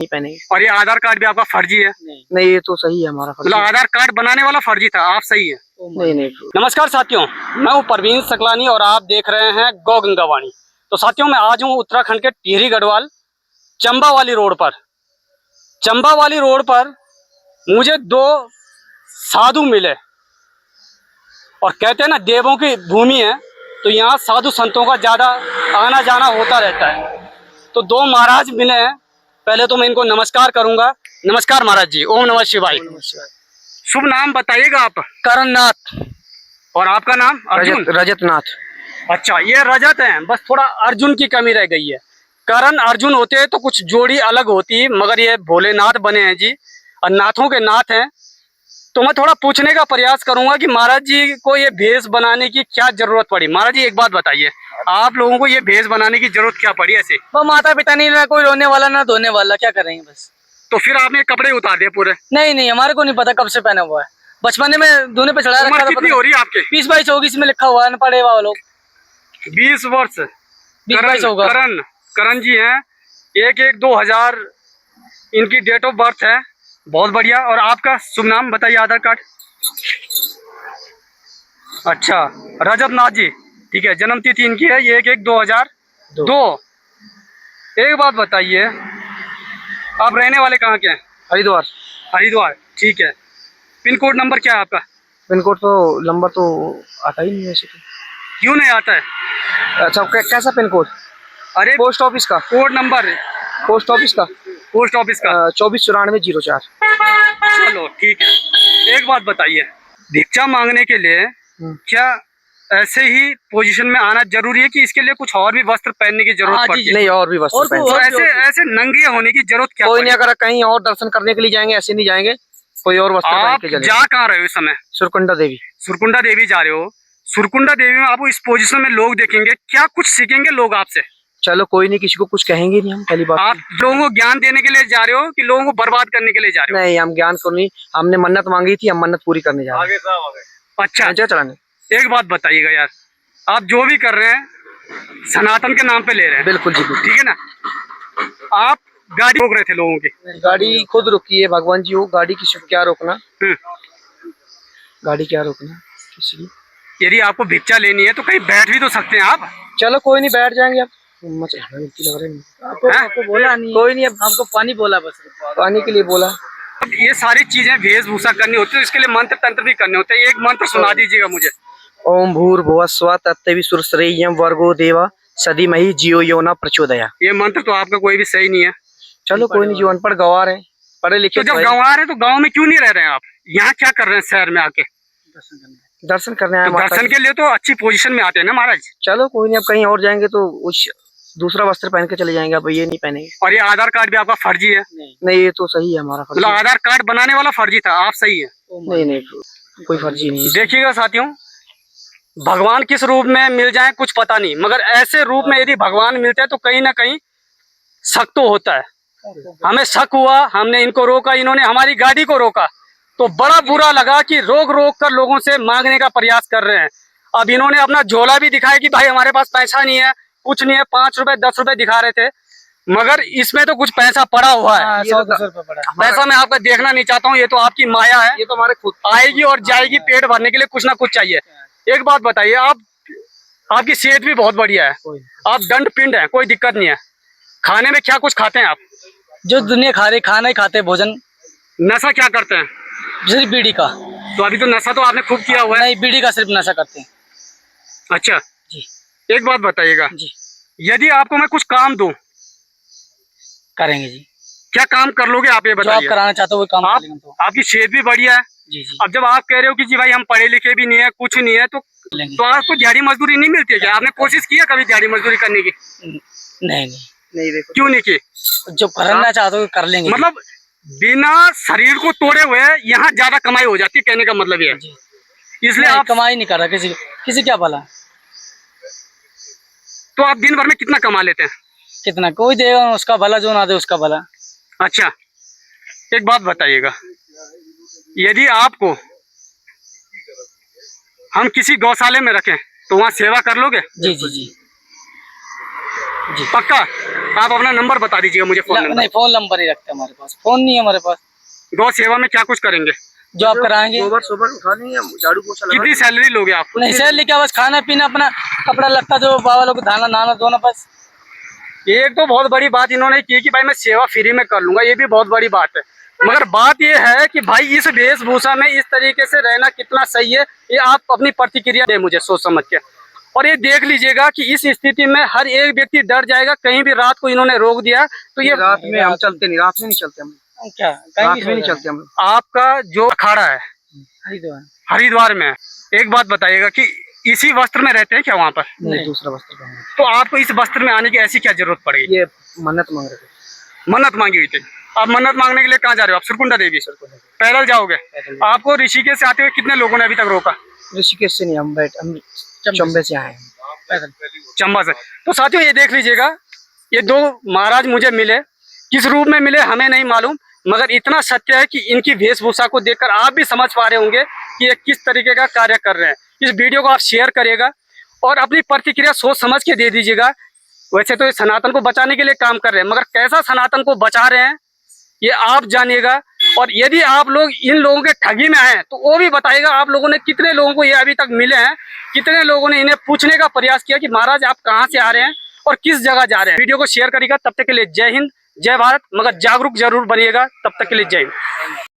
नहीं पहनेंगे। और ये आधार कार्ड भी आपका फर्जी है? नहीं, ये तो सही है हमारा फर्जी। मतलब आधार कार्ड बनाने वाला फर्जी था, आप सही है? नहीं नहीं। नमस्कार साथियों, मैं हूँ परवीन सकलानी और आप देख रहे हैं गौ गंगावाणी। तो साथियों, मैं आज हूँ उत्तराखंड के टिहरी गढ़वाल चंबा वाली रोड पर। चंबा वाली रोड पर मुझे दो साधु मिले और कहते हैं ना, देवों की भूमि है तो यहाँ साधु संतों का ज्यादा आना जाना होता रहता है। तो दो महाराज मिले हैं, पहले तो मैं इनको नमस्कार करूंगा। नमस्कार महाराज जी, ओम नमः शिवाय। शुभ नाम बताइएगा आप? करननाथ। और आपका नाम? अर्जुन। रजत नाथ। अच्छा, ये रजत है, बस थोड़ा अर्जुन की कमी रह गई है। करण अर्जुन होते तो कुछ जोड़ी अलग होती, मगर ये भोलेनाथ बने हैं जी, और नाथों के नाथ हैं। तो मैं थोड़ा पूछने का प्रयास करूंगा कि महाराज जी को ये भेष बनाने की क्या जरूरत पड़ी। महाराज जी एक बात बताइए, आप लोगों को ये भेष बनाने की जरूरत क्या पड़ी ऐसे? वो माता पिता नहीं, ना कोई रोने वाला ना धोने वाला, क्या करेंगे बस। तो फिर आपने कपड़े उतार दिए पूरे? नहीं नहीं, हमारे को नहीं पता कब से पहना हुआ है, बचपन में धोने पे चढ़ा रखा उम्र था। कितनी हो रही है आपके? 20-22-24 में लिखा हुआ है, पढ़े हुआ लोग। 20 वर्ष। 20-22 होगा। करण जी हैं, 1-1-2000 इनकी डेट ऑफ बर्थ है। बहुत बढ़िया। और आपका शुभ नाम बताइए? आधार कार्ड। अच्छा, रजत नाथ जी, ठीक है। जन्म तिथि इनकी है 1-1-2002। एक बात बताइए, आप रहने वाले कहाँ के हैं? हरिद्वार। हरिद्वार, ठीक है। पिन कोड नंबर क्या है आपका? पिन कोड तो नंबर तो आता ही नहीं है। क्यों नहीं आता है? अच्छा, कैसा पिन कोड? अरे पोस्ट ऑफिस का कोड नंबर। पोस्ट ऑफिस का 2494। चलो ठीक है। एक बात बताइए, भिक्षा मांगने के लिए क्या ऐसे ही पोजीशन में आना जरूरी है कि इसके लिए कुछ और भी वस्त्र पहनने की जरूरत पड़ती है? नहीं, और भी वस्त्र पहन। तो ऐसे नंगे होने की जरूरत क्या? कोई नहीं, अगर कहीं और दर्शन करने के लिए जाएंगे, ऐसे नहीं जाएंगे, कोई और वस्त्र पहन आप के चलेंगे। जा कहाँ रहे हो इस समय? सुरकुंडा देवी। सुरकुंडा देवी जा रहे हो? सुरकुंडा देवी में आपको इस पोजीशन में लोग देखेंगे, क्या कुछ सीखेंगे लोग आपसे? चलो कोई नहीं, किसी को कुछ कहेंगे नहीं हम, पहली बात। आप लोगों को ज्ञान देने के लिए जा रहे हो कि लोगों को बर्बाद करने के लिए जा रहे हो? नहीं, हम ज्ञान को नहीं, हमने मन्नत मांगी थी, हम मन्नत पूरी करने जा रहे हैं। अच्छा चलाने। एक बात बताइएगा यार, आप जो भी कर रहे हैं सनातन के नाम पे ले रहे हैं। बिल्कुल जी, ठीक है ना? आप गाड़ी रोक रहे थे लोगों की। गाड़ी खुद रुकी है, भगवान जी हो, गाड़ी किसी को क्या रोकना। गाड़ी क्या रोकना किसी की। यदि आपको भिक्षा लेनी है तो कहीं बैठ भी तो सकते हैं आप। चलो कोई नहीं, बैठ जाएंगे। आप लग रहे आपको बोला नहीं? कोई नहीं, अब हमको पानी बोला, बस पानी के लिए बोला। अब ये सारी चीजें वेशभूषा करनी होती है, इसके लिए मंत्र तंत्र भी करने होते हैं। एक मंत्र सुना दीजिएगा मुझे। ओम भूर्भुवः स्वः तत्सवितुर्वरेण्यं भर्गो देवः धीमहि धियो यो न प्रचोदयात्। ये मंत्र तो आपका कोई भी सही नहीं है। चलो कोई नहीं, जो अनपढ़ गंवार है, पढ़े लिखे। तो जब गंवार है तो गाँव में क्यों नहीं रह रहे हैं आप? यहाँ क्या कर रहे हैं शहर में आके? दर्शन करने आए। तो दर्शन के लिए तो अच्छी पोजीशन में आते हैं ना महाराज। चलो कोई नहीं, अब कहीं और जाएंगे तो उस दूसरा वस्त्र पहन के चले जाएंगे, अब ये नहीं पहनेंगे। और ये आधार कार्ड भी आपका फर्जी है? नहीं, ये तो सही है हमारा फर्जी। मतलब आधार कार्ड बनाने वाला फर्जी था, आप सही है? नहीं नहीं, कोई फर्जी नहीं। देखिएगा साथियों, भगवान किस रूप में मिल जाए कुछ पता नहीं, मगर ऐसे रूप में यदि भगवान मिलते हैं तो कहीं ना कहीं शक तो होता है। हमें शक हुआ, हमने इनको रोका, इन्होंने हमारी गाड़ी को रोका, तो बड़ा बुरा लगा कि रोक रोक कर लोगों से मांगने का प्रयास कर रहे हैं। अब इन्होंने अपना झोला भी दिखाया कि भाई हमारे पास पैसा नहीं है, कुछ नहीं है। 5 रुपए 10 रुपए दिखा रहे थे, मगर इसमें तो कुछ पैसा पड़ा हुआ है। 100-200 रुपए पड़ा। पैसा मैं आपका देखना नहीं चाहता हूँ, ये तो आपकी माया है, ये तो हमारे खुद आएगी और जाएगी। पेट भरने के लिए कुछ ना कुछ चाहिए। एक बात बताइए, आपकी सेहत भी बहुत बढ़िया है, आप दंड पिंड है, कोई दिक्कत नहीं है। खाने में क्या कुछ खाते हैं आप? जो दुनिया खा रही, खाना ही खाते, भोजन। नशा क्या करते हैं? सिर्फ बीड़ी का। तो अभी तो नशा तो आपने खूब किया हुआ है। नहीं, बीड़ी का सिर्फ नशा करते हैं। अच्छा जी। एक बात बताइएगा जी, यदि आपको मैं कुछ काम दूं, करेंगे जी। क्या काम कर लोगे आप, ये जो आप बताइए। कराना चाहते हो वो काम आप, करेंगे तो। आपकी सेहत भी बढ़िया है। जी जी। अब जब आप कह रहे हो कि जी भाई हम पढ़े लिखे भी नहीं है, कुछ नहीं है, तो आपको दिहाड़ी मजदूरी नहीं मिलती है क्या? आपने कोशिश किया कभी दिहाड़ी मजदूरी करने की? नहीं नहीं देखो, क्यों नहीं की? जो करना चाहते हो कर लेंगे। मतलब बिना शरीर को तोड़े हुए यहाँ ज्यादा कमाई हो जाती है, कहने का मतलब ये है। इसलिए आप कमाई नहीं कर रहा, किसी क्या भला। तो आप दिन भर में कितना कमा लेते हैं? कितना कोई देगा उसका भला, जो ना दे उसका भला। अच्छा एक बात बताइएगा, यदि आपको हम किसी गौशाले में रखें तो वहाँ सेवा कर लोगे? जी जी जी। जी। पक्का? आप अपना नंबर बता दीजिएगा मुझे, फोन नंबर। नहीं, फोन नंबर ही रखते हैं हमारे पास, फोन नहीं है हमारे पास। गौ सेवा में क्या कुछ करेंगे? जॉब कराएंगे। गोबर सोबर उठानी है, झाड़ू पोछा लगाना। कितनी सैलरी लोगे आप? नहीं सैलरी क्या, बस खाना पीना, अपना कपड़ा लत्ता जो बाबा लोग को धाना नहाना धोना बस। एक तो बहुत बड़ी बात इन्होंने की कि भाई मैं सेवा फ्री में कर लूंगा, ये भी बहुत बड़ी बात है। मगर बात ये है कि भाई इस वेशभूषा में इस तरीके से रहना कितना सही है, ये आप अपनी प्रतिक्रिया दे मुझे सोच समझ के। और ये देख लीजिएगा कि इस स्थिति में हर एक व्यक्ति डर जाएगा, कहीं भी रात को इन्होंने रोक दिया तो ये रात में हम चलते नहीं, रात में नहीं चलते हम, क्या रात में नहीं चलते हम। आपका जो अखाड़ा है हरिद्वार। हरिद्वार में, एक बात बताइएगा कि इसी वस्त्र में रहते हैं क्या वहाँ पर? नहीं, दूसरा वस्त्र पहनना। तो आपको इस वस्त्र में आने की ऐसी क्या जरूरत पड़ी? ये मन्नत मांग रहे थे। मन्नत मांगी हुई थी। आप मन्नत मांगने के लिए कहाँ जा रहे हो? आप सुरकुंडा देवी पैदल जाओगे? आपको ऋषिकेश से आते हुए कितने लोगों ने अभी तक रोका? ऋषिकेश से नहीं, हम चंबे से आए हैं। चंबा से। तो साथियों ये देख लीजिएगा, ये दो महाराज मुझे मिले, किस रूप में मिले हमें नहीं मालूम, मगर इतना सत्य है कि इनकी वेशभूषा को देखकर आप भी समझ पा रहे होंगे कि ये किस तरीके का कार्य कर रहे हैं। इस वीडियो को आप शेयर करिएगा और अपनी प्रतिक्रिया सोच समझ के दे दीजिएगा। वैसे तो ये सनातन को बचाने के लिए काम कर रहे हैं, मगर कैसा सनातन को बचा रहे हैं ये आप जानिएगा। और यदि आप लोग इन लोगों के ठगी में आए तो वो भी बताइएगा, आप लोगों ने कितने लोगों को ये अभी तक मिले हैं, कितने लोगों ने इन्हें पूछने का प्रयास किया कि महाराज आप कहाँ से आ रहे हैं और किस जगह जा रहे हैं। वीडियो को शेयर करिएगा। तब तक के लिए जय हिंद, जय भारत, मगर जागरूक जरूर बनिएगा। तब तक के लिए जय हिंद।